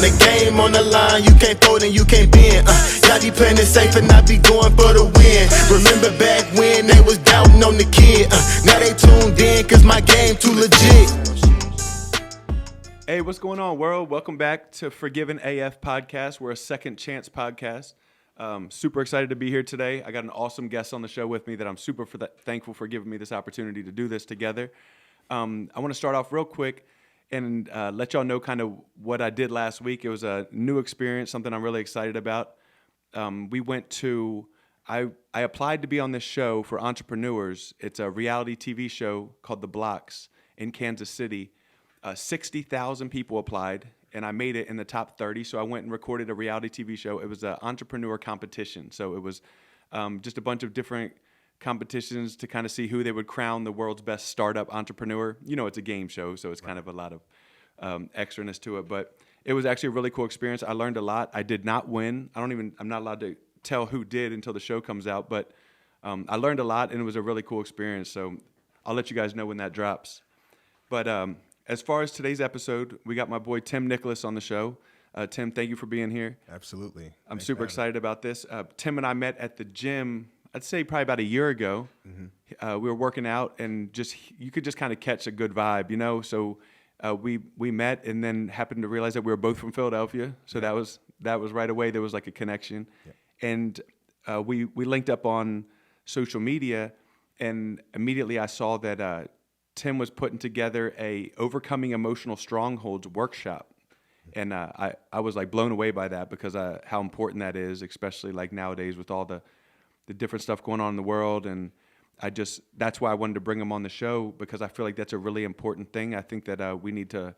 the game on the line, you can't fold and you can't bend. Y'all be playing it safe and I be going for the win. Remember back when they was doubting on the kid. Now they tuned in cause my game too legit. Hey, what's going on, world? Welcome back to Forgiven AF Podcast. We're a second chance podcast. Super excited to be here today. I got an awesome guest on the show with me that I'm super thankful for giving me this opportunity to do this together. I want to start off real quick and let y'all know kind of what I did last week. It was a new experience, something I'm really excited about. I applied to be on this show for entrepreneurs. It's a reality TV show called The Blocks in Kansas City. 60,000 people applied, and I made it in the top 30. So I went and recorded a reality TV show. It was an entrepreneur competition. So it was just a bunch of different competitions to kind of see who they would crown the world's best startup entrepreneur. You know, it's a game show, so it's kind of a lot of extraness to it. But it was actually a really cool experience. I learned a lot. I did not win. I'm not allowed to tell who did until the show comes out. But I learned a lot, and it was a really cool experience. So I'll let you guys know when that drops. But as far as today's episode, we got my boy Tim Nicholas on the show. Tim, thank you for being here. Absolutely. I'm super excited about this. Tim and I met at the gym, I'd say probably about a year ago. Mm-hmm. We were working out, and you could just kind of catch a good vibe, you know? So we met and then happened to realize that we were both from Philadelphia. So that was right away. There was like a connection. Yeah. And we linked up on social media, and immediately I saw that Tim was putting together a Overcoming Emotional Strongholds workshop. And I was like blown away by that because how important that is, especially like nowadays with all the different stuff going on in the world. And that's why I wanted to bring him on the show, because I feel like that's a really important thing. I think that we need to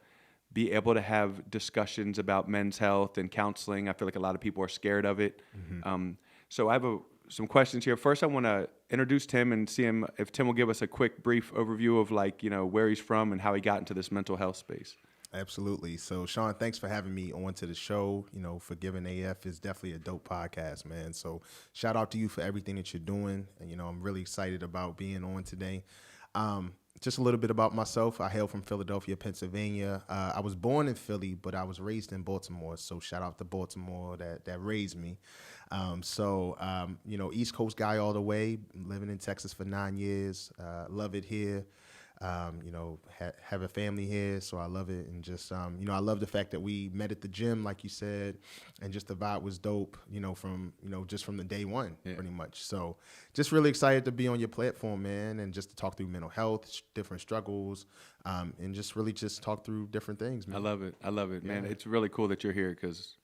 be able to have discussions about men's health and counseling. I feel like a lot of people are scared of it. Mm-hmm. So I have some questions here. First, I want to introduce Tim and see if Tim will give us a quick, brief overview of where he's from and how he got into this mental health space. Absolutely. So, Shawn, thanks for having me on to the show. You know, Forgiven AF is definitely a dope podcast, man. So, shout out to you for everything that you're doing. And, I'm really excited about being on today. Just a little bit about myself. I hail from Philadelphia, Pennsylvania. I was born in Philly, but I was raised in Baltimore. So, shout out to Baltimore that raised me. East Coast guy all the way, living in Texas for 9 years. Love it here. Have a family here, so I love it. And just, I love the fact that we met at the gym, like you said, and just the vibe was dope, from the day one, pretty much. So just really excited to be on your platform, man, and just to talk through mental health, different struggles, and just really just talk through different things, man. I love it, man. It's really cool that you're here because,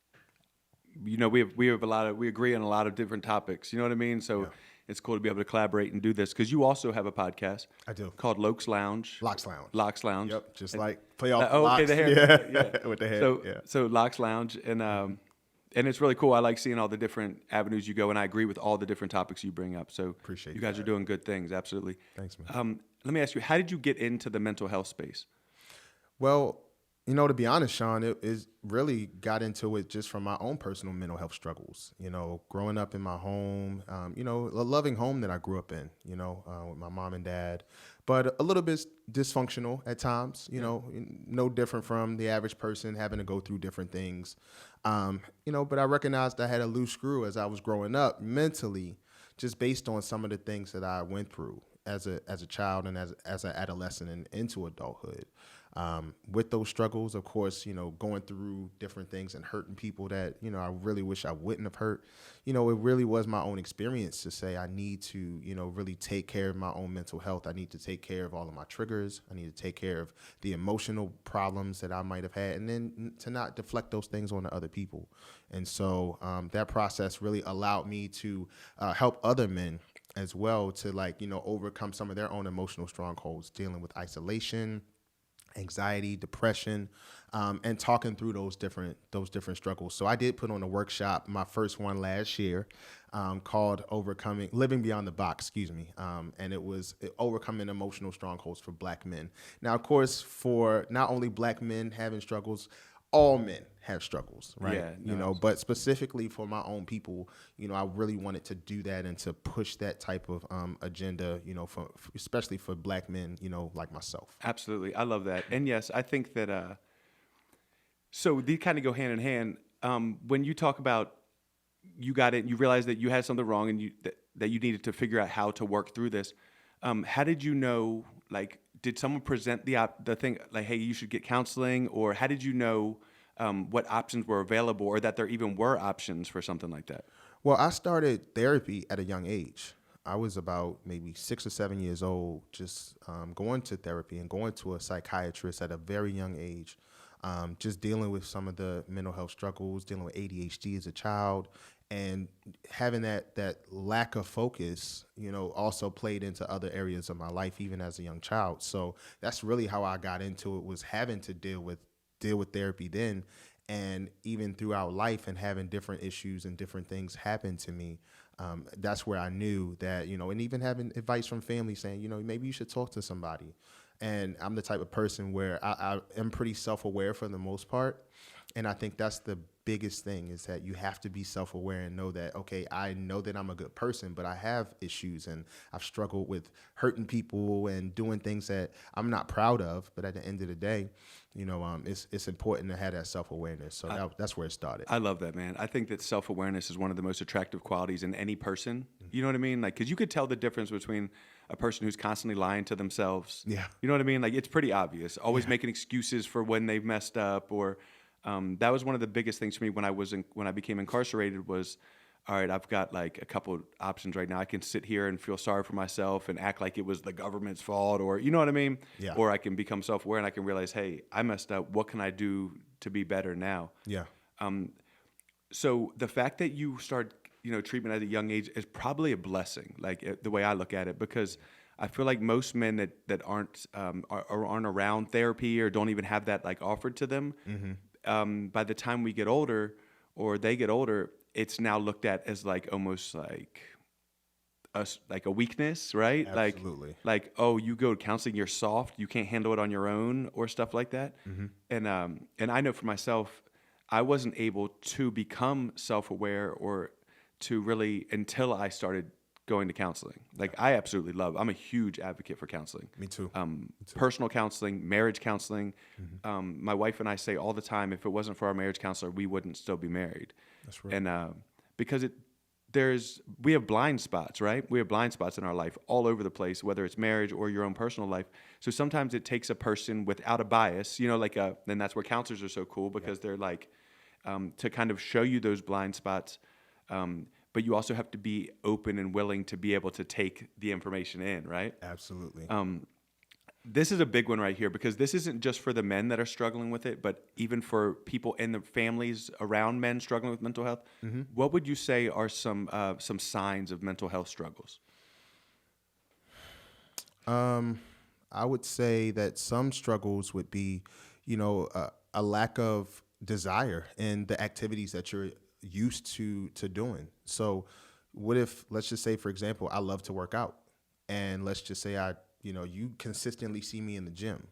we agree on a lot of different topics. You know what I mean? So it's cool to be able to collaborate and do this because you also have a podcast. I do. Called Locks Lounge. Locks Lounge. Yep. Just like play off Locks. Okay, the hair. Yeah. With the hair. So Locks Lounge. And it's really cool. I like seeing all the different avenues you go, and I agree with all the different topics you bring up. So appreciate you guys are doing good things. Absolutely. Thanks, man. Let me ask you, how did you get into the mental health space? Well, to be honest, Shawn, it really got into it just from my own personal mental health struggles. Growing up in my home, a loving home that I grew up in, with my mom and dad, but a little bit dysfunctional at times, no different from the average person having to go through different things. But I recognized I had a loose screw as I was growing up mentally, just based on some of the things that I went through as a child and as an adolescent and into adulthood. With those struggles, of course, going through different things and hurting people that, I really wish I wouldn't have hurt. It really was my own experience to say I need to, really take care of my own mental health. I need to take care of all of my triggers. I need to take care of the emotional problems that I might have had, and then to not deflect those things onto other people. And so that process really allowed me to help other men as well to overcome some of their own emotional strongholds, dealing with isolation, anxiety, depression, and talking through those different struggles. So I did put on a workshop, my first one last year, called Living Beyond the Box, and it was overcoming emotional strongholds for Black men. Now, of course, for not only Black men having struggles, all men have struggles, right? Yeah, but specifically for my own people, I really wanted to do that and to push that type of agenda, especially for Black men, like myself. Absolutely. I love that. And yes, I think that So these kind of go hand in hand. When you talk about you got it, you realized that you had something wrong, and that you needed to figure out how to work through this. How did you know? Like, did someone present the thing like, hey, you should get counseling, or how did you know what options were available, or that there even were options for something like that? Well, I started therapy at a young age. I was about maybe 6 or 7 years old, just going to therapy and going to a psychiatrist at a very young age, just dealing with some of the mental health struggles, dealing with ADHD as a child, and having that lack of focus, also played into other areas of my life, even as a young child. So that's really how I got into it, was having to deal with therapy then, and even throughout life, and having different issues and different things happen to me. That's where I knew that, and even having advice from family saying, maybe you should talk to somebody. And I'm the type of person where I am pretty self-aware for the most part. And I think that's the biggest thing, is that you have to be self-aware and know that, okay, I know that I'm a good person, but I have issues, and I've struggled with hurting people and doing things that I'm not proud of. But at the end of the day, it's important to have that self-awareness. So that's where it started. I love that, man. I think that self-awareness is one of the most attractive qualities in any person. You know what I mean? Like, because you could tell the difference between a person who's constantly lying to themselves. Yeah. You know what I mean? Like, it's pretty obvious. Always making excuses for when they've messed up, or that was one of the biggest things for me when I became incarcerated was, all right, I've got like a couple of options right now. I can sit here and feel sorry for myself and act like it was the government's fault, or you know what I mean? Yeah. Or I can become self-aware and I can realize, hey, I messed up. What can I do to be better now? Yeah. So the fact that you start, treatment at a young age is probably a blessing, like the way I look at it, because I feel like most men that aren't around therapy, or don't even have that like offered to them, by the time we get older, or they get older, it's now looked at as like almost like a weakness, right? Absolutely. Like, oh, you go to counseling, you're soft, you can't handle it on your own, or stuff like that. And I know for myself, I wasn't able to become self-aware or to really until I started going to counseling. Like, I absolutely I'm a huge advocate for counseling. Me too. Personal counseling, marriage counseling. My wife and I say all the time, if it wasn't for our marriage counselor, we wouldn't still be married. That's right. And because we have blind spots, right? We have blind spots in our life all over the place, whether it's marriage or your own personal life. So sometimes it takes a person without a bias, then that's where counselors are so cool, because they're like, to kind of show you those blind spots. But you also have to be open and willing to be able to take the information in, right? Absolutely. This is a big one right here, because this isn't just for the men that are struggling with it, but even for people in the families around men struggling with mental health. What would you say are some signs of mental health struggles? I would say that some struggles would be, a lack of desire in the activities that you're used to doing. So what if, let's just say, for example, I love to work out, and let's just say you consistently see me in the gym,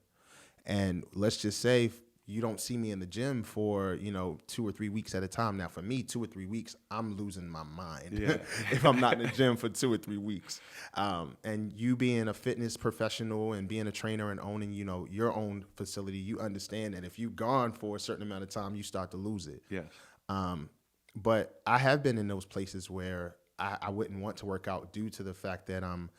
and let's just say you don't see me in the gym for 2 or 3 weeks at a time. Now for me, 2 or 3 weeks, I'm losing my mind if I'm not in the gym for 2 or 3 weeks. And you being a fitness professional and being a trainer and owning your own facility, you understand that if you've gone for a certain amount of time, you start to lose it. Yes. But I have been in those places where I wouldn't want to work out due to the fact that I'm,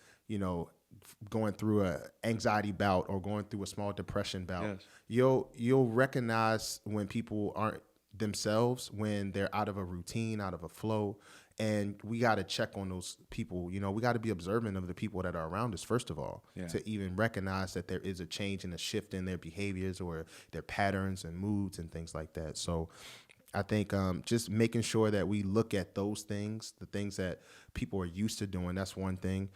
going through a anxiety bout or going through a small depression bout. Yes. You'll recognize when people aren't themselves, when they're out of a routine, out of a flow. And we got to check on those people. We got to be observant of the people that are around us, first of all, to even recognize that there is a change and a shift in their behaviors or their patterns and moods and things like that. So I think just making sure that we look at those things, the things that people are used to doing, that's one thing.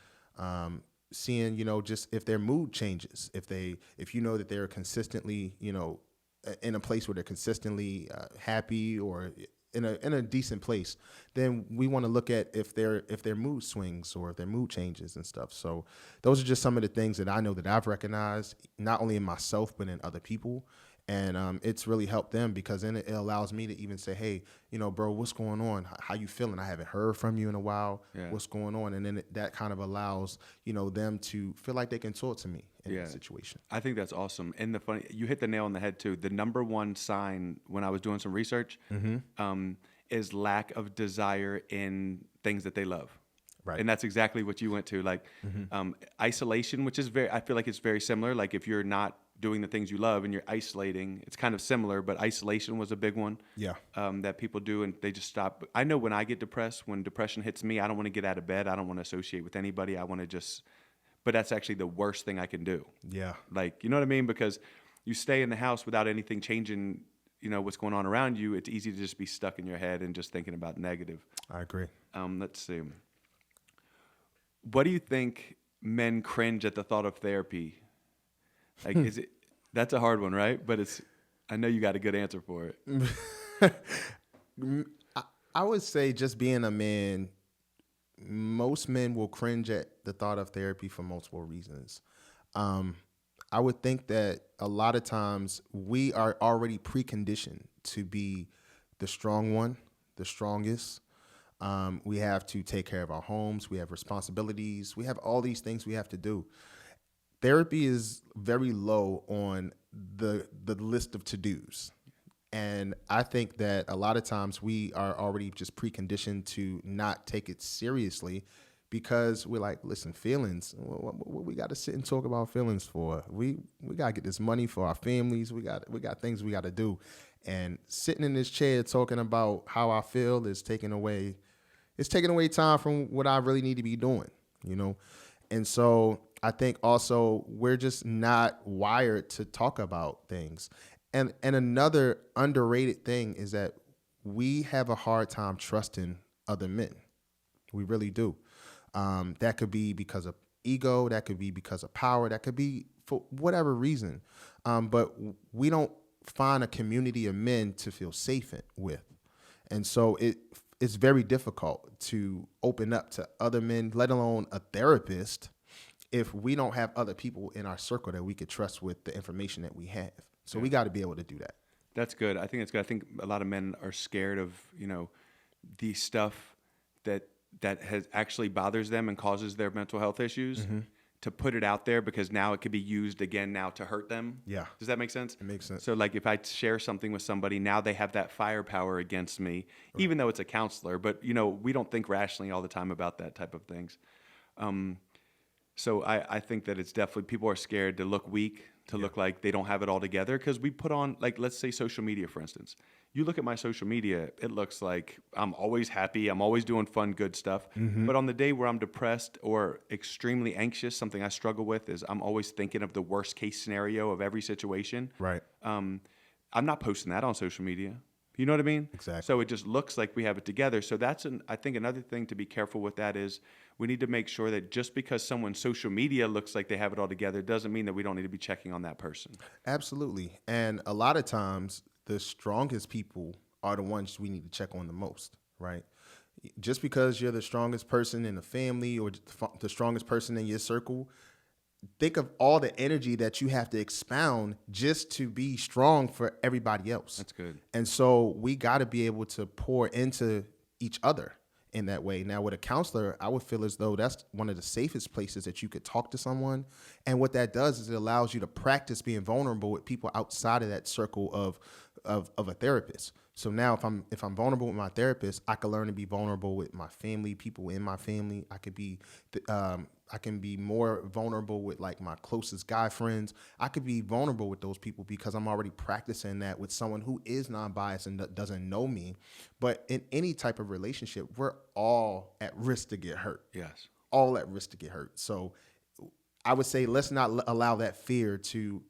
Seeing, just if their mood changes, if you know that they're consistently, in a place where they're consistently happy or in a decent place, then we want to look at if their mood swings or if their mood changes and stuff. So those are just some of the things that I know that I've recognized, not only in myself, but in other people. And it's really helped them, because then it allows me to even say, hey, bro, what's going on? How you feeling? I haven't heard from you in a while. Yeah. What's going on? And then that kind of allows, them to feel like they can talk to me in the situation. I think that's awesome. And you hit the nail on the head too. The number one sign when I was doing some research is lack of desire in things that they love. Right. And that's exactly what you went to. Like isolation, which is I feel like it's very similar. Like if you're not doing the things you love and you're isolating, it's kind of similar, but isolation was a big one. Yeah. That people do, and they just stop. I know when I get depressed, when depression hits me, I don't want to get out of bed. I don't want to associate with anybody. I want to just, but that's actually the worst thing I can do. Yeah. Like, you know what I mean? Because you stay in the house without anything changing, what's going on around you. It's easy to just be stuck in your head and just thinking about negative. I agree. Let's see. What do you think men cringe at the thought of therapy? Like, that's a hard one, right? But I know you got a good answer for it. I would say just being a man, most men will cringe at the thought of therapy for multiple reasons. I would think that a lot of times we are already preconditioned to be the strong one, the strongest. We have to take care of our homes. We have responsibilities. We have all these things we have to do. Therapy is very low on the list of to-dos. And I think that a lot of times we are already just preconditioned to not take it seriously because we're like, listen, feelings, what we got to sit and talk about feelings for? We got to get this money for our families. We got things we got to do. And sitting in this chair talking about how I feel is taking away time from what I really need to be doing, And so I think also we're just not wired to talk about things. And another underrated thing is that we have a hard time trusting other men. We really do. That could be because of ego. That could be because of power. That could be for whatever reason. But we don't find a community of men to feel safe with. And so it's very difficult to open up to other men, let alone a therapist, if we don't have other people in our circle that we could trust with the information that we have. So we got to be able to do that. That's good. I think it's good. I think a lot of men are scared of, the stuff that has actually bothers them and causes their mental health issues to put it out there because now it could be used again now to hurt them. Yeah. Does that make sense? It makes sense. So like if I share something with somebody, now they have that firepower against me, even though it's a counselor. But, we don't think rationally all the time about that type of things. So I think that it's definitely, people are scared to look weak, to look like they don't have it all together. Because we put on, like, let's say social media, for instance. You look at my social media, it looks like I'm always happy. I'm always doing fun, good stuff. But on the day where I'm depressed or extremely anxious, something I struggle with is I'm always thinking of the worst case scenario of every situation. Right. I'm not posting that on social media. You know what I mean? Exactly. So it just looks like we have it together. So that's I think another thing to be careful with that is we need to make sure that just because someone's social media looks like they have it all together doesn't mean that we don't need to be checking on that person. Absolutely. And a lot of times the strongest people are the ones we need to check on the most, right? Just because you're the strongest person in the family or the strongest person in your circle, think of all the energy that you have to expound just to be strong for everybody else. That's good. And so we got to be able to pour into each other in that way. Now, with a counselor, I would feel as though that's one of the safest places that you could talk to someone. And what that does is it allows you to practice being vulnerable with people outside of that circle of a therapist. So now if I'm vulnerable with my therapist, I can learn to be vulnerable with my family, people in my family. I can be more vulnerable with like my closest guy friends. I could be vulnerable with those people because I'm already practicing that with someone who is non-biased and doesn't know me. But in any type of relationship, we're all at risk to get hurt. Yes. All at risk to get hurt. So I would say let's not allow that fear to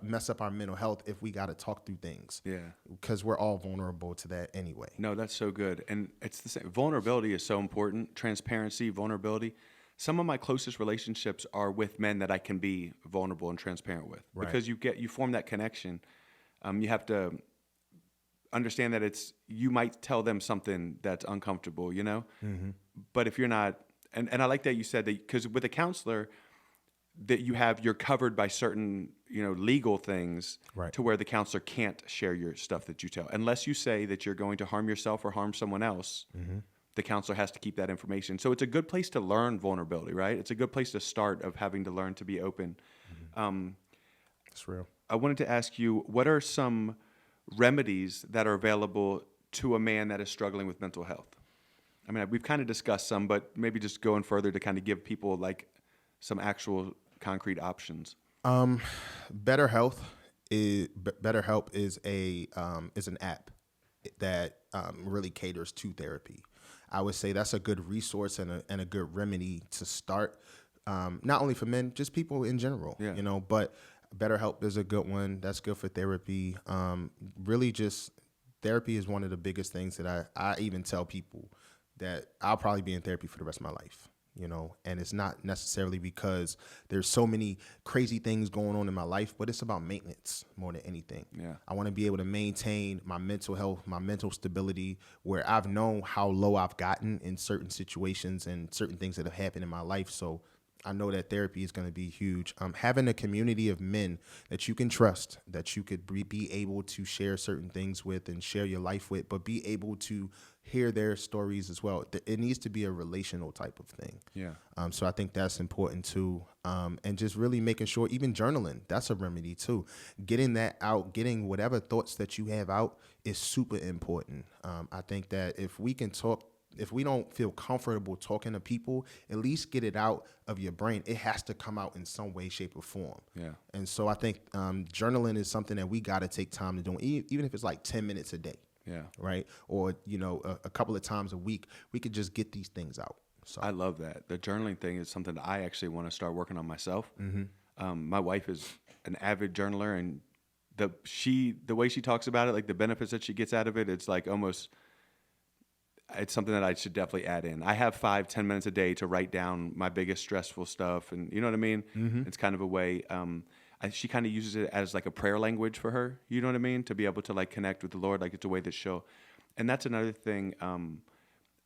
mess up our mental health if we got to talk through things. Yeah. Because we're all vulnerable to that anyway. No, that's so good. And it's the same. Vulnerability is so important. Transparency, vulnerability. Some of my closest relationships are with men that I can be vulnerable and transparent with. Right. Because you form that connection. You have to understand that you might tell them something that's uncomfortable, Mm-hmm. But if you're not, and I like that you said that, because with a counselor, that you're covered by certain, legal things, right, to where the counselor can't share your stuff that you tell. Unless you say that you're going to harm yourself or harm someone else, mm-hmm, the counselor has to keep that information. So it's a good place to learn vulnerability, right? It's a good place to start of having to learn to be open. It's real. I wanted to ask you, what are some remedies that are available to a man that is struggling with mental health? I mean, we've kind of discussed some, but maybe just going further to kind of give people like some actual concrete options. BetterHelp is an app that really caters to therapy. I would say that's a good resource and a good remedy to start. Not only for men, just people in general. Yeah. You know, but BetterHelp is a good one. That's good for therapy. Really, just therapy is one of the biggest things that I even tell people that I'll probably be in therapy for the rest of my life. You know, and it's not necessarily because there's so many crazy things going on in my life, but it's about maintenance more than anything. Yeah. I want to be able to maintain my mental health, my mental stability, where I've known how low I've gotten in certain situations and certain things that have happened in my life. So I know that therapy is going to be huge. Having a community of men that you can trust, that you could be able to share certain things with and share your life with, but be able to hear their stories as well. It needs to be a relational type of thing. Yeah. So I think that's important too. And just really making sure, even journaling, that's a remedy too. Getting that out, getting whatever thoughts that you have out is super important. I think that if we can talk, if we don't feel comfortable talking to people, at least get it out of your brain. It has to come out in some way, shape, or form. Yeah. And so I think journaling is something that we got to take time to do, even if it's like 10 minutes a day. Yeah. Right. Or, you know, a couple of times a week, we could just get these things out. So I love that. The journaling thing is something that I actually want to start working on myself. My wife is an avid journaler, and the way she talks about it, like the benefits that she gets out of it, it's like almost, it's something that I should definitely add in. I have 5-10 minutes a day to write down my biggest stressful stuff, and you know what I mean? It's kind of a way. She kind of uses it as like a prayer language for her. You know what I mean? To be able to like connect with the Lord, like it's a way that and that's another thing.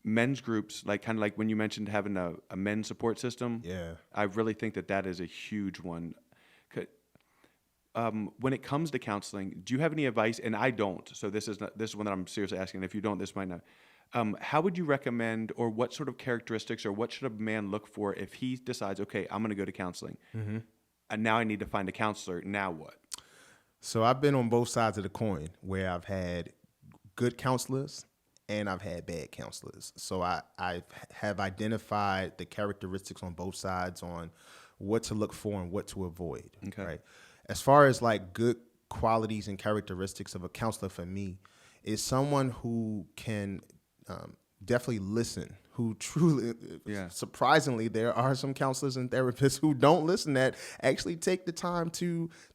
Men's groups, like kind of like when you mentioned having a men's support system. Yeah. I really think that is a huge one. When it comes to counseling, do you have any advice? And I don't. So this is one that I'm seriously asking. If you don't, this might not. How would you recommend, or what sort of characteristics, or what should a man look for if he decides, okay, I'm going to go to counseling, and now I need to find a counselor. Now what? So I've been on both sides of the coin, where I've had good counselors and I've had bad counselors. So I have identified the characteristics on both sides on what to look for and what to avoid. Okay. Right. As far as like good qualities and characteristics of a counselor for me is someone who can definitely listen, who truly, surprisingly, there are some counselors and therapists who don't listen, that actually take the time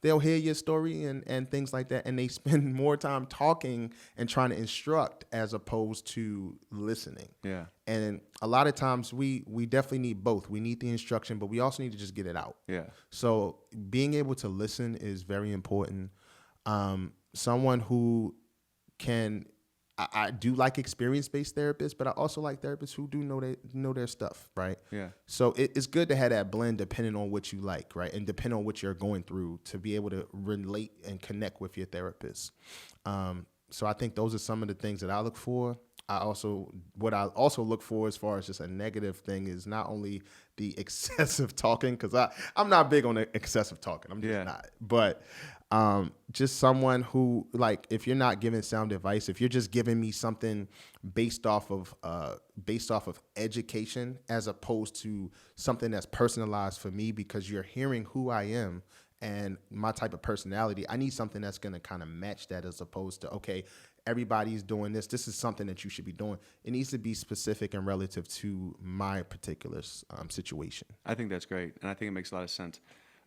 they'll hear your story and things like that, and they spend more time talking and trying to instruct as opposed to listening. Yeah. And a lot of times we definitely need both. We need the instruction, but we also need to just get it out. Yeah. So being able to listen is very important. Someone who can, I do like experience-based therapists, but I also like therapists who do know their stuff, right? Yeah. So it's good to have that blend depending on what you like, right? And depending on what you're going through to be able to relate and connect with your therapist. So I think those are some of the things that I look for. What I also look for as far as just a negative thing is not only the excessive talking, because I'm not big on excessive talking. I'm just not. But just someone who, like, if you're not giving sound advice, if you're just giving me something based off of education as opposed to something that's personalized for me, because you're hearing who I am and my type of personality, I need something that's going to kind of match that, as opposed to, okay, everybody's doing this. This is something that you should be doing. It needs to be specific and relative to my particular situation. I think that's great, and I think it makes a lot of sense.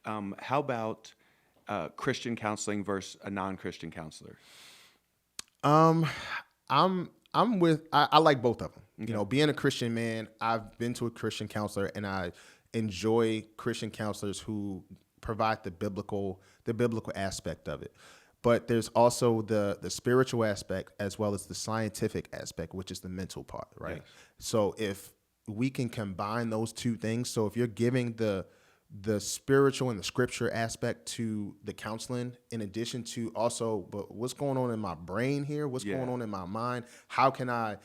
How about Christian counseling versus a non-Christian counselor? I like both of them. Okay. You know, being a Christian man, I've been to a Christian counselor, and I enjoy Christian counselors who provide the biblical aspect of it. But there's also the spiritual aspect as well as the scientific aspect, which is the mental part, right? Yes. So if we can combine those two things, so if you're giving the spiritual and the scripture aspect to the counseling, in addition to also, but what's going on in my brain here? What's going on in my mind? How can I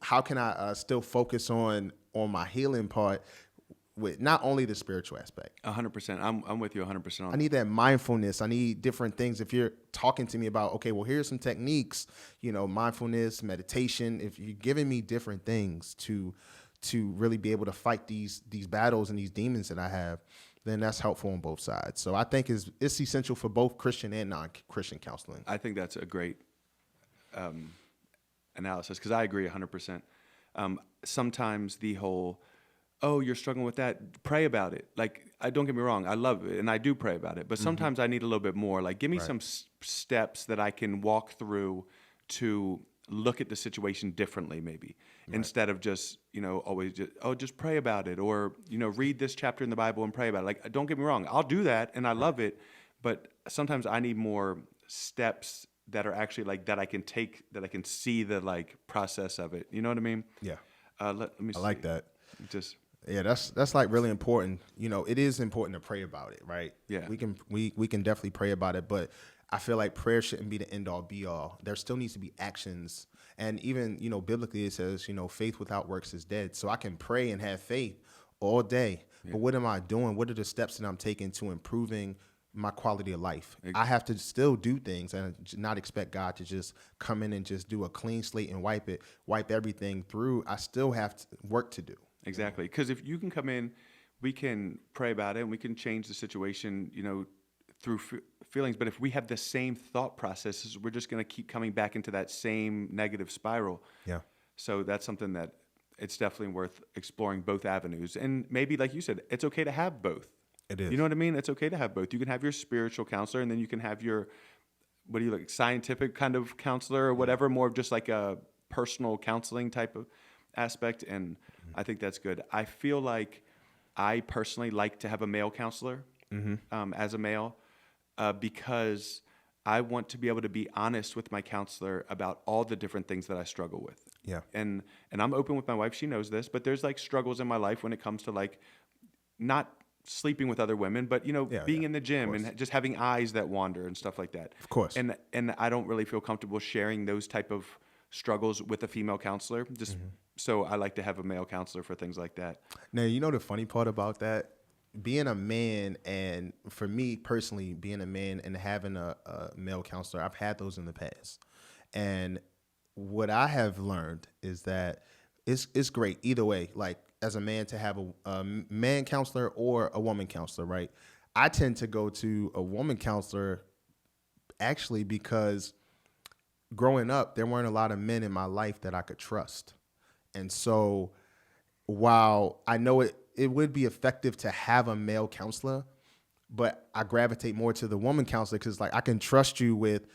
how can I still focus on my healing part with not only the spiritual aspect. 100%. I'm with you 100% on I need that mindfulness. I need different things. If you're talking to me about, okay, well, here's some techniques, mindfulness, meditation. If you're giving me different things to really be able to fight these battles and these demons that I have, then that's helpful on both sides. So I think it's essential for both Christian and non-Christian counseling. I think that's a great analysis because I agree 100%. Sometimes the whole, oh, you're struggling with that, pray about it. Like, don't get me wrong, I love it, and I do pray about it. But sometimes I need a little bit more. Like, give me some steps that I can walk through to look at the situation differently, maybe, instead of just, always just pray about it, or, read this chapter in the Bible and pray about it. Like, don't get me wrong, I'll do that, and I love it. But sometimes I need more steps that are actually like that I can take, that I can see the like process of it. You know what I mean? Yeah. Let me see. I like that. Just. Yeah, that's like really important. It is important to pray about it, right? Yeah. We can definitely pray about it, but I feel like prayer shouldn't be the end all be all. There still needs to be actions. And even, biblically it says, faith without works is dead. So I can pray and have faith all day. Yeah. But what am I doing? What are the steps that I'm taking to improving my quality of life? I have to still do things and not expect God to just come in and just do a clean slate and wipe everything through. I still have work to do. Exactly. Because if you can come in, we can pray about it and we can change the situation, through feelings. But if we have the same thought processes, we're just going to keep coming back into that same negative spiral. Yeah. So that's something that it's definitely worth exploring both avenues. And maybe, like you said, it's okay to have both. It is. You know what I mean? It's okay to have both. You can have your spiritual counselor, and then you can have your, scientific kind of counselor or whatever, more of just like a personal counseling type of aspect. And I think that's good. I feel like I personally like to have a male counselor as a male because I want to be able to be honest with my counselor about all the different things that I struggle with. Yeah. And I'm open with my wife. She knows this, but there's like struggles in my life when it comes to like not sleeping with other women, but being in the gym and just having eyes that wander and stuff like that. Of course. And I don't really feel comfortable sharing those type of struggles with a female counselor. Just so I like to have a male counselor for things like that. Now, the funny part about that, being a man, and for me personally, being a man and having a male counselor, I've had those in the past. And what I have learned is that it's great either way. Like, as a man, to have a man counselor or a woman counselor, right? I tend to go to a woman counselor actually because growing up, there weren't a lot of men in my life that I could trust. And so while I know it would be effective to have a male counselor, but I gravitate more to the woman counselor because, like, I can trust you with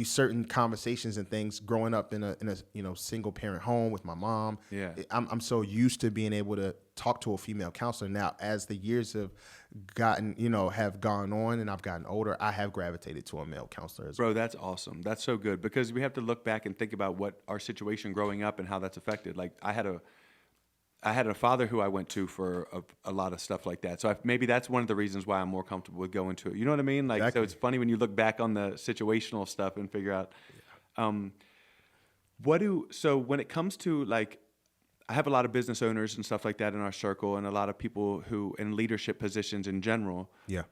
certain conversations and things. Growing up in a single parent home with my mom, I'm so used to being able to talk to a female counselor. Now, as the years have gone on and I've gotten older, I have gravitated to a male counselor as well. Bro, that's awesome. That's so good because we have to look back and think about what our situation growing up and how that's affected. Like, I had a father who I went to for a lot of stuff like that. So maybe that's one of the reasons why I'm more comfortable with going to it. You know what I mean? Like, exactly. So it's funny when you look back on the situational stuff and figure out, so when it comes to, like, I have a lot of business owners and stuff like that in our circle, and a lot of people who in leadership positions in general. Yeah.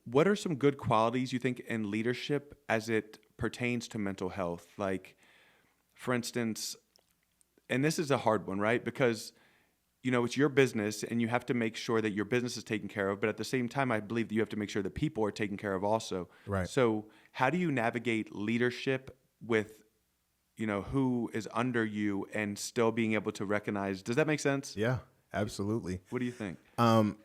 What are some good qualities you think in leadership as it pertains to mental health? Like, for instance, and this is a hard one, right? Because, it's your business and you have to make sure that your business is taken care of. But at the same time, I believe that you have to make sure that people are taken care of also. Right. So how do you navigate leadership with, who is under you and still being able to recognize? Does that make sense? Yeah, absolutely. What do you think? I'm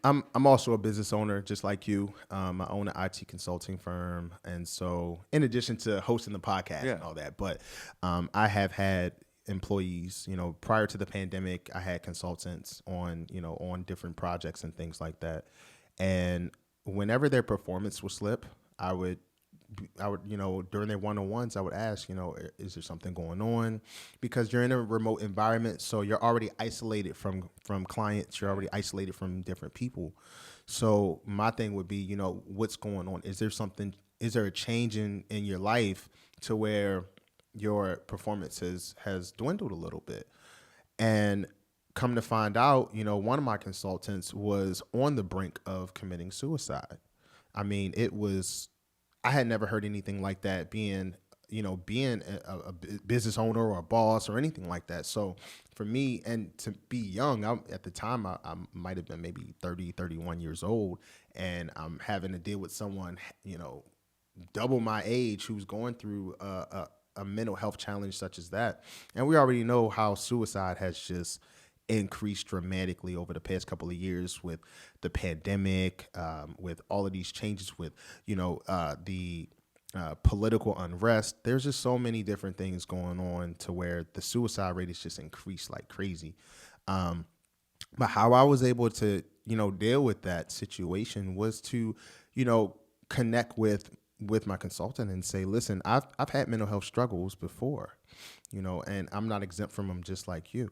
also a business owner, just like you. I own an IT consulting firm. And so in addition to hosting the podcast and all that, but I have had employees, prior to the pandemic, I had consultants on different projects and things like that. And whenever their performance would slip, I would, during their one-on-ones, I would ask, is there something going on? Because you're in a remote environment, so you're already isolated from clients. You're already isolated from different people. So my thing would be, what's going on? Is there a change in your life to where your performance has dwindled a little bit. And come to find out, one of my consultants was on the brink of committing suicide. I mean, I had never heard anything like that being a business owner or a boss or anything like that. So for me, and to be young, at the time, I might have been maybe 30, 31 years old, and I'm having to deal with someone, double my age who's going through a mental health challenge such as that. And we already know how suicide has just increased dramatically over the past couple of years with the pandemic, with all of these changes with, the political unrest. There's just so many different things going on to where the suicide rate has just increased like crazy. But how I was able to, deal with that situation was to, connect with my consultant and say, listen, I've had mental health struggles before, and I'm not exempt from them just like you.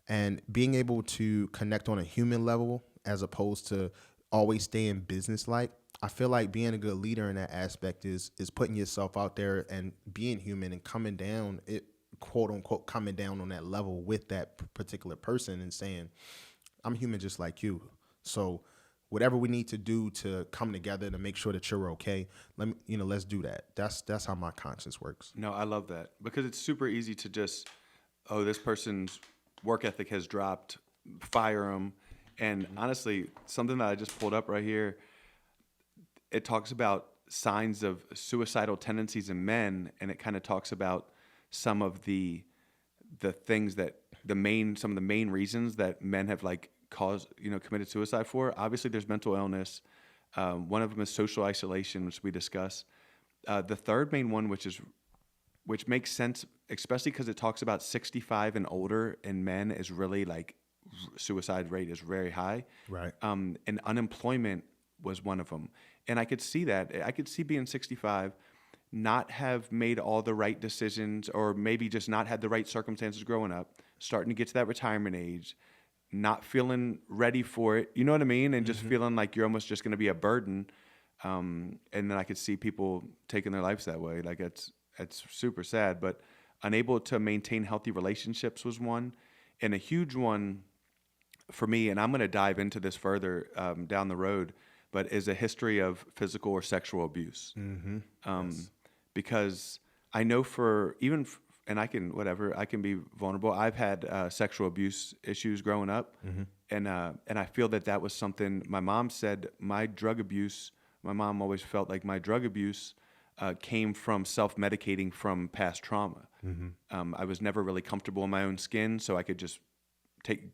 And being able to connect on a human level as opposed to always staying business-like, I feel like being a good leader in that aspect is putting yourself out there and being human and coming down, quote unquote, coming down on that level with that particular person and saying, I'm human just like you. So whatever we need to do to come together to make sure that you're okay, let's do that. That's how my conscience works. No, I love that, because it's super easy to just, oh, this person's work ethic has dropped, fire them. And honestly, something that I just pulled up right here, it talks about signs of suicidal tendencies in men, and it kind of talks about some of the things that some of the main reasons that men have committed suicide for. Obviously, there's mental illness. One of them is social isolation, which we discuss. The third main one, which makes sense, especially because it talks about 65 and older in men, is really suicide rate is very high. Right. And unemployment was one of them. And I could see that. I could see being 65, not have made all the right decisions, or maybe just not had the right circumstances growing up, starting to get to that retirement age, not feeling ready for it. You know what I mean? And just feeling like you're almost just going to be a burden. And then I could see people taking their lives that way. Like it's super sad, but unable to maintain healthy relationships was one. And a huge one for me, and I'm going to dive into this further down the road, but is a history of physical or sexual abuse. Yes. Because I know and I can be vulnerable. I've had sexual abuse issues growing up, and I feel that was something my mom said. My mom always felt like my drug abuse came from self-medicating from past trauma. I was never really comfortable in my own skin, so I could just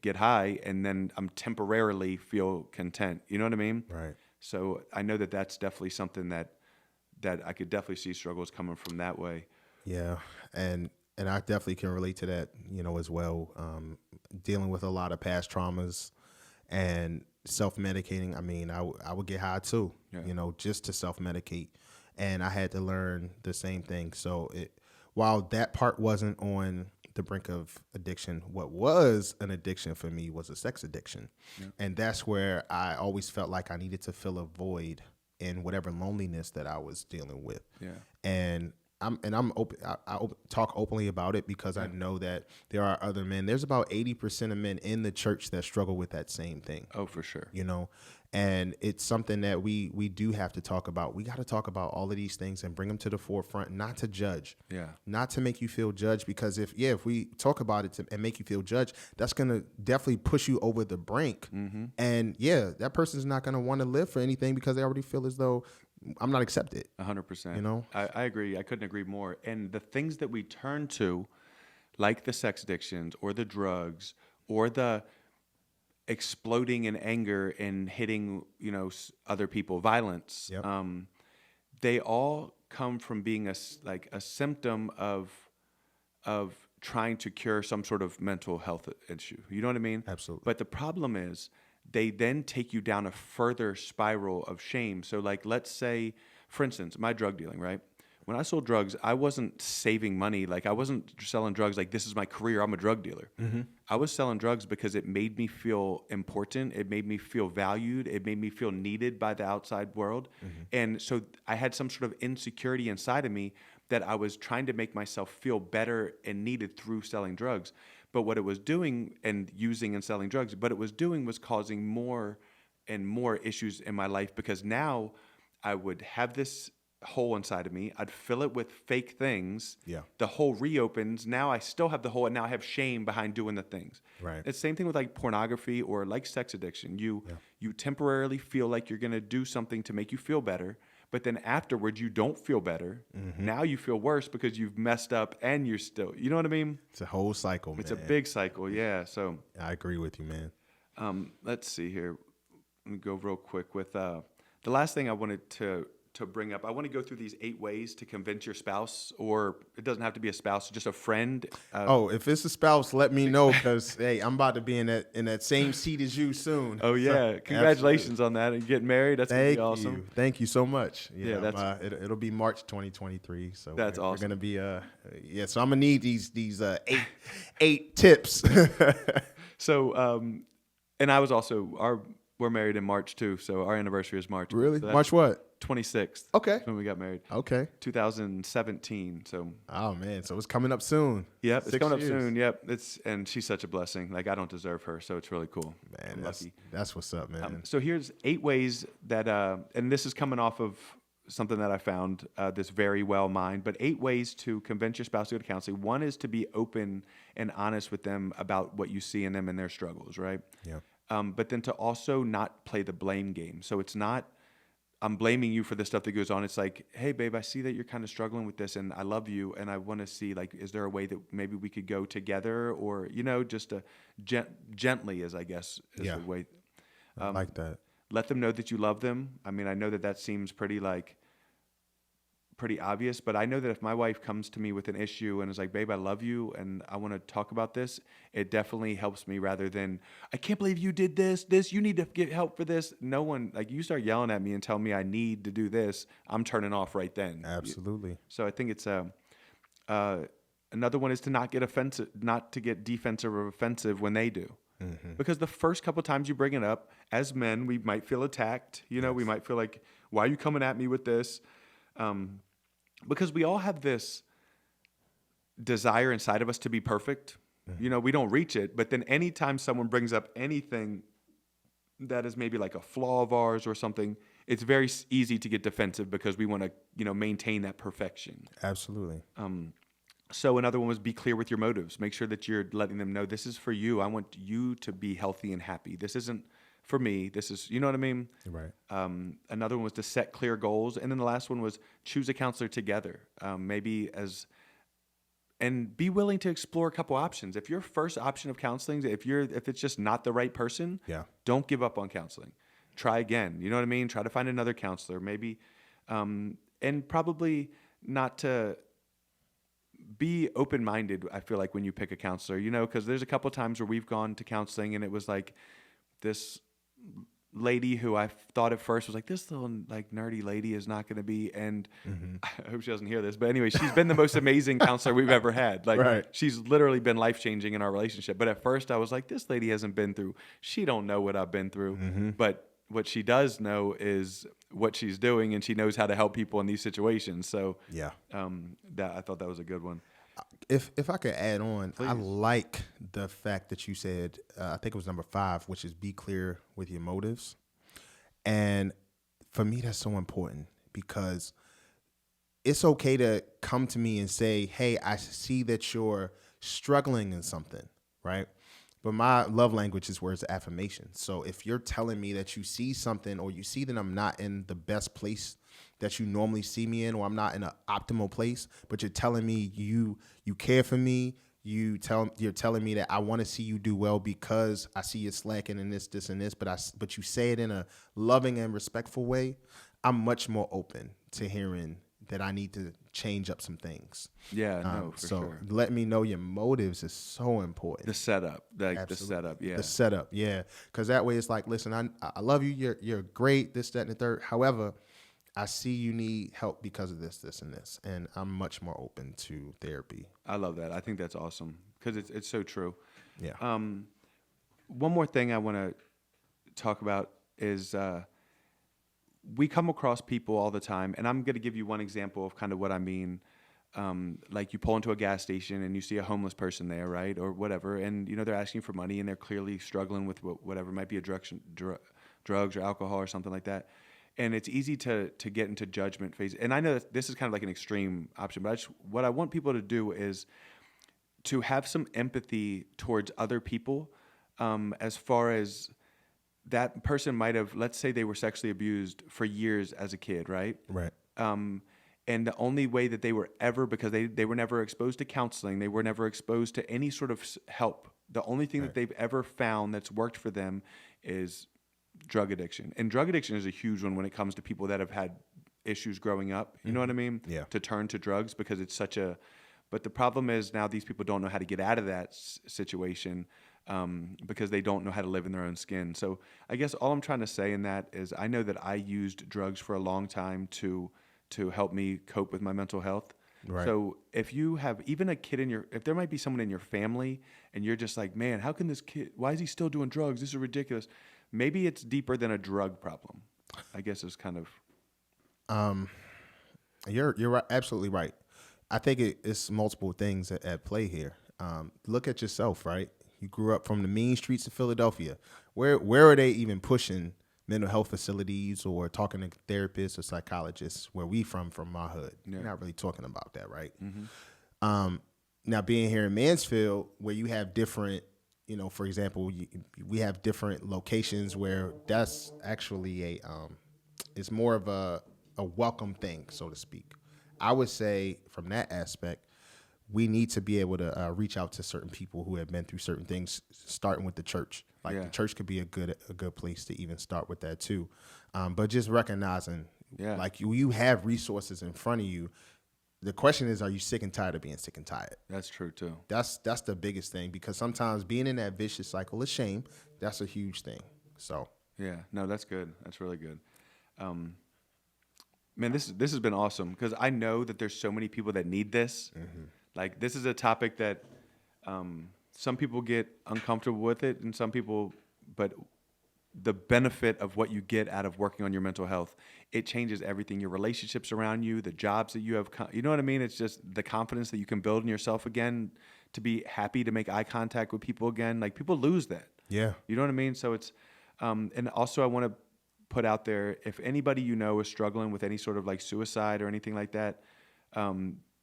get high, and then I'm temporarily feel content. You know what I mean? Right. So I know that that's definitely something that I could definitely see struggles coming from that way. Yeah, and I definitely can relate to that, as well. Dealing with a lot of past traumas and self-medicating. I mean, I would get high too, just to self-medicate, and I had to learn the same thing. So while that part wasn't on the brink of addiction, what was an addiction for me was a sex addiction. Yeah. And that's where I always felt like I needed to fill a void in whatever loneliness that I was dealing with. Yeah. And I'm open. I talk openly about it because I know that there are other men. There's about 80% of men in the church that struggle with that same thing. Oh, for sure. And it's something that we do have to talk about. We got to talk about all of these things and bring them to the forefront, not to judge, not to make you feel judged. Because if we talk about it and make you feel judged, that's going to definitely push you over the brink. And that person's not going to want to live for anything because they already feel as though I'm not accepted. 100%. I agree. I couldn't agree more. And the things that we turn to, like the sex addictions or the drugs or the exploding in anger and hitting, other people, violence. Yep. They all come from being a symptom of trying to cure some sort of mental health issue. You know what I mean? Absolutely. But the problem is they then take you down a further spiral of shame. So let's say, for instance, my drug dealing, right? When I sold drugs, I wasn't saving money. I wasn't selling drugs like this is my career, I'm a drug dealer. I was selling drugs because it made me feel important. It made me feel valued. It made me feel needed by the outside world. And so I had some sort of insecurity inside of me that I was trying to make myself feel better and needed through selling drugs. But what it was doing and using and selling drugs, but it was doing was causing more and more issues in my life, because now I would have this hole inside of me. I'd fill it with fake things. Yeah. The hole reopens. Now I still have the hole, and now I have shame behind doing the things. Right. It's the same thing with like pornography or like sex addiction. You temporarily feel like you're going to do something to make you feel better, but then afterwards you don't feel better. Now you feel worse because you've messed up and you're still, you know what I mean? It's a whole cycle, man. It's a big cycle. Yeah. So I agree with you, man. let's see here. Let me go real quick with the last thing I wanted to bring up. I want to go through these 8 ways to convince your spouse, or it doesn't have to be a spouse, just a friend. If it's a spouse, let me know, because hey, I'm about to be in that same seat as you soon. Oh yeah, congratulations on that and getting married. That's gonna be awesome. Thank you so much. Yeah, that's it'll be March 2023. So that's awesome. We're gonna be So I'm gonna need these 8 tips. So and I was also we're married in March too, so our anniversary is March. Really? So March what? 26th. Okay. That's when we got married. Okay. 2017. So. Oh man, so it's coming up soon. Yep, it's 6 coming up years. soon. Yep, and she's such a blessing. Like, I don't deserve her, so it's really cool. Man, I'm lucky. that's what's up, man. So here's 8 ways that, and this is coming off of something that I found, this very well mind, but 8 ways to convince your spouse to go to counseling. One is to be open and honest with them about what you see in them and their struggles, right? Yeah. But then to also not play the blame game. So it's not, I'm blaming you for the stuff that goes on. It's like, hey, babe, I see that you're kind of struggling with this, and I love you, and I want to see, like, is there a way that maybe we could go together, or, just gently, as I guess is the way. I like that. Let them know that you love them. I mean, I know that seems pretty obvious, but I know that if my wife comes to me with an issue and is like, babe, I love you and I want to talk about this, it definitely helps me, rather than, I can't believe you did this, you need to get help for this. No one, like, you start yelling at me and tell me I need to do this, I'm turning off right then. Absolutely. So I think it's another one is to not to get defensive or offensive when they do. Mm-hmm. Because the first couple times you bring it up, as men, we might feel attacked. We might feel like, why are you coming at me with this? Because we all have this desire inside of us to be perfect. Mm-hmm. We don't reach it, but then anytime someone brings up anything that is maybe like a flaw of ours or something, it's very easy to get defensive because we want to, maintain that perfection. Absolutely. So another one was be clear with your motives. Make sure that you're letting them know, this is for you. I want you to be healthy and happy. This isn't for me. This is, you know what I mean? Right. Another one was to set clear goals. And then the last one was choose a counselor together. And be willing to explore a couple options. If your first option of counseling, if it's just not the right person, don't give up on counseling. Try again. You know what I mean? Try to find another counselor, maybe. And probably not to be open-minded, I feel like, when you pick a counselor, because there's a couple times where we've gone to counseling and it was like this lady who I thought at first was like, this little like nerdy lady is not going to be, and I hope she doesn't hear this, but anyway, she's been the most amazing counselor we've ever had. Like, she's literally been life-changing in our relationship. But at first I was like, this lady hasn't been through, she don't know what I've been through, but what she does know is what she's doing, and she knows how to help people in these situations. So that I thought that was a good one. If I could add on, Please. I like the fact that you said, I think it was number 5, which is be clear with your motives. And for me, that's so important, because it's okay to come to me and say, hey, I see that you're struggling in something, right? But my love language is words of affirmation. So if you're telling me that you see something, or you see that I'm not in the best place that you normally see me in, or I'm not in an optimal place, but you're telling me you care for me, you're telling me that I want to see you do well because I see you slacking in this, and this, but you say it in a loving and respectful way, I'm much more open to hearing that I need to change up some things. Yeah, no, for sure. So let me know your motives is so important. The setup, the setup, yeah. The setup, yeah. Because that way it's like, listen, I love you, you're great, this, that, and the third. However, I see you need help because of this, and this, and I'm much more open to therapy. I love that. I think that's awesome, because it's so true. Yeah. One more thing I want to talk about is we come across people all the time, and I'm going to give you one example of kind of what I mean. like you pull into a gas station and you see a homeless person there, right, or whatever, and they're asking for money and they're clearly struggling with whatever might be drugs or alcohol or something like that, and it's easy to get into judgment phase. And I know that this is kind of like an extreme option, but what I want people to do is to have some empathy towards other people, as far as that person might have, let's say they were sexually abused for years as a kid, right? Right. And the only way that they were ever, because they were never exposed to counseling, they were never exposed to any sort of help. The only thing that they've ever found that's worked for them is drug addiction. And drug addiction is a huge one when it comes to people that have had issues growing up. You know what I mean? Yeah. To turn to drugs because it's such a... But the problem is now these people don't know how to get out of that situation, because they don't know how to live in their own skin. So I guess all I'm trying to say in that is I know that I used drugs for a long time to help me cope with my mental health. Right. So if you have even a kid if there might be someone in your family and you're just like, man, how can this kid, why is he still doing drugs? This is ridiculous. Maybe it's deeper than a drug problem, I guess is kind of. You're right, absolutely right. I think it's multiple things at play here. Look at yourself, right? You grew up from the mean streets of Philadelphia. Where are they even pushing mental health facilities or talking to therapists or psychologists? Where we from my hood, You're not really talking about that, right? Mm-hmm. Now being here in Mansfield, where you have different, for example, we have different locations where that's actually it's more of a welcome thing, so to speak. I would say from that aspect, we need to be able to reach out to certain people who have been through certain things, starting with the church. Like the church could be a good place to even start with that too. But just recognizing, like you have resources in front of you. The question is, are you sick and tired of being sick and tired? That's true too. That's the biggest thing, because sometimes being in that vicious cycle of shame, that's a huge thing. So yeah, no, that's good. That's really good. Man, this has been awesome, because I know that there's so many people that need this. Mm-hmm. Like, this is a topic that some people get uncomfortable with it, and some people, but the benefit of what you get out of working on your mental health, it changes everything. Your relationships around you, the jobs that you have, you know what I mean? It's just the confidence that you can build in yourself again, to be happy to make eye contact with people again. Like, people lose that. Yeah. You know what I mean? So it's, and also I want to put out there, if anybody is struggling with any sort of like suicide or anything like that,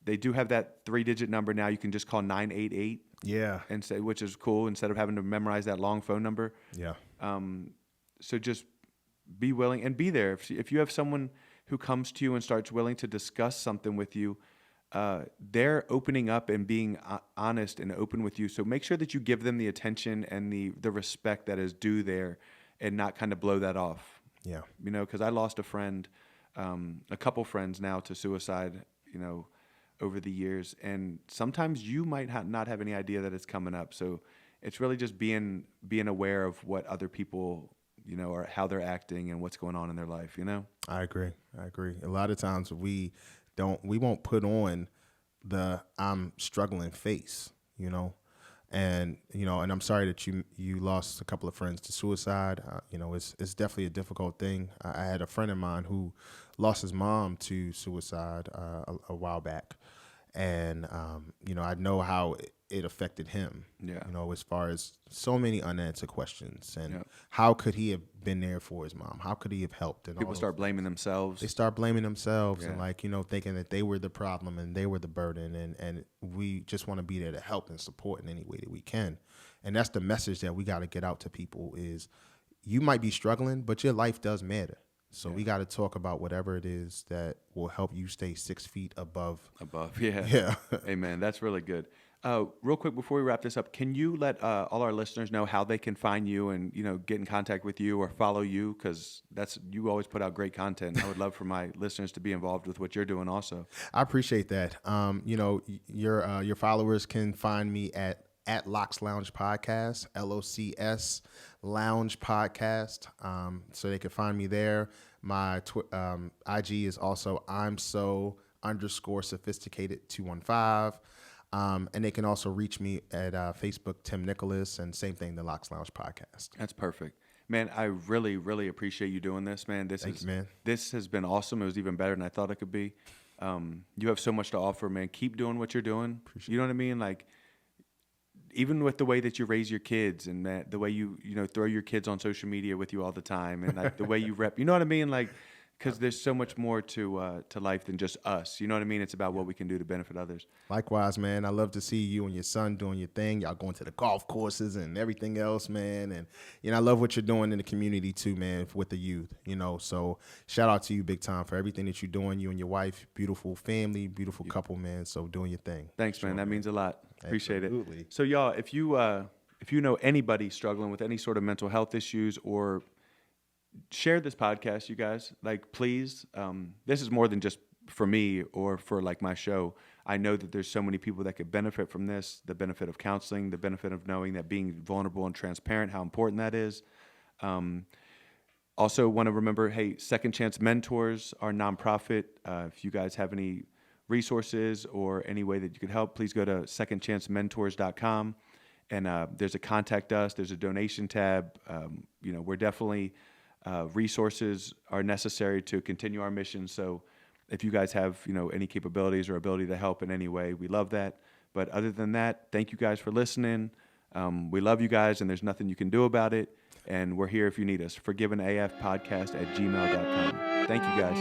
they do have that 3-digit number now. You can just call 988. Yeah. And say, which is cool, instead of having to memorize that long phone number. Yeah. So just be willing and be there. If you have someone who comes to you and starts willing to discuss something with you, they're opening up and being honest and open with you. So make sure that you give them the attention and the respect that is due there, and not kind of blow that off. Yeah. Because I lost a friend, a couple friends now, to suicide, over the years. And sometimes you might not have any idea that it's coming up. So it's really just being aware of what other people, or how they're acting and what's going on in their life, I agree. A lot of times we won't put on the I'm struggling face, and and I'm sorry that you lost a couple of friends to suicide. It's definitely a difficult thing. I had a friend of mine who lost his mom to suicide a while back, and I know how it affected him. Yeah. As far as so many unanswered questions, and how could he have been there for his mom? How could he have helped? And people start blaming themselves. They start blaming themselves, and thinking that they were the problem and they were the burden, and we just want to be there to help and support in any way that we can. And that's the message that we got to get out to people: is you might be struggling, but your life does matter. So we got to talk about whatever it is that will help you stay 6 feet above. Yeah. Hey, man, that's really good. Real quick before we wrap this up, can you let all our listeners know how they can find you and get in contact with you or follow you? Because you always put out great content. I would love for my listeners to be involved with what you're doing also. I appreciate that. Your followers can find me at Locks Lounge Podcast, LOCS Lounge Podcast. So they can find me there. My IG is also I'm so _sophisticated 215. And they can also reach me at Facebook, Tim Nicholas, and same thing, the Locks Lounge Podcast. That's perfect. Man, I really, really appreciate you doing this, man. Thank you, man. This has been awesome. It was even better than I thought it could be. You have so much to offer, man. Keep doing what you're doing. You know what I mean? Like, even with the way that you raise your kids and that the way you throw your kids on social media with you all the time, and like the way you rep, you know what I mean? Like, because there's so much more to life than just us. You know what I mean? It's about what we can do to benefit others. Likewise, man. I love to see you and your son doing your thing. Y'all going to the golf courses and everything else, man. And, I love what you're doing in the community too, man, with the youth, So shout out to you big time for everything that you're doing. You and your wife, beautiful family, beautiful couple, man. So doing your thing. Thanks, man. That means a lot. Appreciate Absolutely. it. So y'all, if you know anybody struggling with any sort of mental health issues, or share this podcast, you guys, like, please, this is more than just for me or for like my show. I know that there's so many people that could benefit from this, the benefit of counseling, the benefit of knowing that being vulnerable and transparent, how important that is. Also want to remember, hey, Second Chance Mentors, our nonprofit. If you guys have any resources or any way that you could help, please go to secondchancementors.com. And there's a contact us, there's a donation tab. We're definitely, resources are necessary to continue our mission. So if you guys have, any capabilities or ability to help in any way, we love that. But other than that, thank you guys for listening. We love you guys, and there's nothing you can do about it. And we're here if you need us. forgivenafpodcast@gmail.com. Thank you guys.